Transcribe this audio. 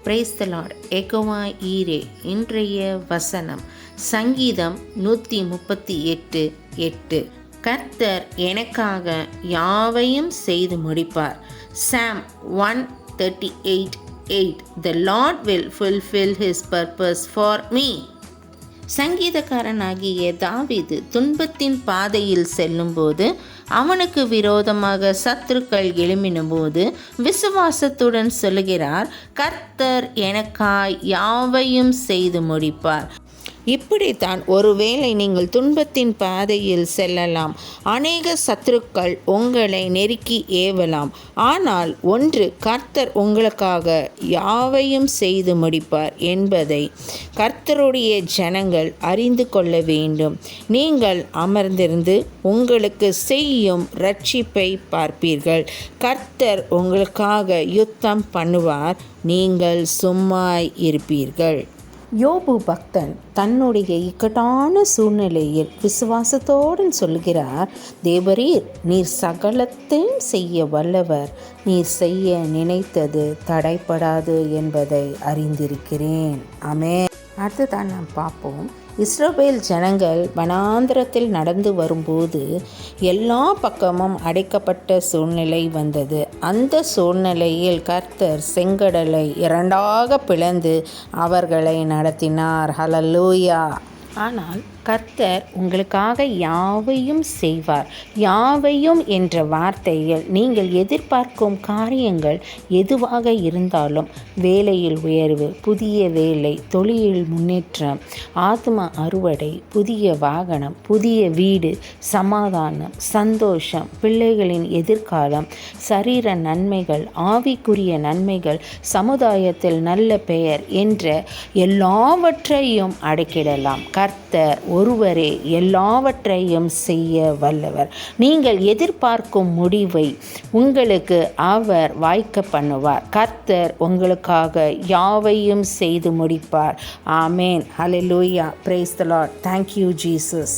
Price the Lord. எகோவா ஈரே. இன்றைய வசனம் சங்கீதம் 138:8. கர்த்தர் எனக்காக யாவையும் செய்து முடிப்பார். சாம் 138:8. The Lord will fulfill his purpose for me. சங்கீதக்காரனாகிய தாவீது துன்பத்தின் பாதையில் செல்லும்போது, அவனுக்கு விரோதமாக சத்துருக்கள் எழும்பினபோது விசுவாசத்துடன் சொல்லுகிறார், கர்த்தர் எனக்காய் யாவையும் செய்து முடிப்பார். இப்படித்தான் ஒருவேளை நீங்கள் துன்பத்தின் பாதையில் செல்லலாம். அநேக சத்துருக்கள் உங்களை நெருக்கி ஏவலாம். ஆனால் ஒன்று, கர்த்தர் உங்களுக்காக யாவையும் செய்து முடிப்பார் என்பதை கர்த்தருடைய ஜனங்கள் அறிந்து கொள்ள வேண்டும். நீங்கள் அமர்ந்திருந்து உங்களுக்கு செய்யும் இரட்சிப்பை பார்ப்பீர்கள். கர்த்தர் உங்களுக்காக யுத்தம் பண்ணுவார், நீங்கள் சும்மா இருப்பீர்கள். யோபு பக்தன் தன்னுடைய இக்கட்டான சூழ்நிலையில் விசுவாசத்தோடு சொல்கிறார், தேவரீர், நீர் சகலத்தையும் செய்ய வல்லவர், நீர் செய்ய நினைத்தது தடைப்படாது என்பதை அறிந்திருக்கிறேன். ஆமென். அடுத்துதான் நாம் பார்ப்போம். இஸ்ரவேல் ஜனங்கள் வனாந்திரத்தில் நடந்து வரும்போது எல்லா பக்கமும் அடைக்கப்பட்ட சூழ்நிலை வந்தது. அந்த சூழ்நிலையில் கர்த்தர் செங்கடலை இரண்டாக பிளந்து அவர்களை நடத்தினார். ஹல்லேலூயா. ஆனால் கர்த்தர் உங்களுக்காக யாவையும் செய்வார். யாவையும் என்ற வார்த்தையில் நீங்கள் எதிர்பார்க்கும் காரியங்கள் எதுவாக இருந்தாலும், வேலையில் உயர்வு, புதிய வேலை, தொழிலில் முன்னேற்றம், ஆத்ம அறுவடை, புதிய வாகனம், புதிய வீடு, சமாதானம், சந்தோஷம், பிள்ளைகளின் எதிர்காலம், சரீர நன்மைகள், ஆவிக்குரிய நன்மைகள், சமுதாயத்தில் நல்ல பெயர் என்ற எல்லாவற்றையும் அடக்கிடலாம். கர்த்தர் ஒருவரே எல்லாவற்றையும் செய்ய வல்லவர். நீங்கள் எதிர்பார்க்கும் முடிவை உங்களுக்கு அவர் வாய்க்க பண்ணுவார். கர்த்தர் உங்களுக்காக யாவையும் செய்து முடிப்பார். ஆமென். ஹல்லேலூயா. Praise the lord. Thank you, Jesus.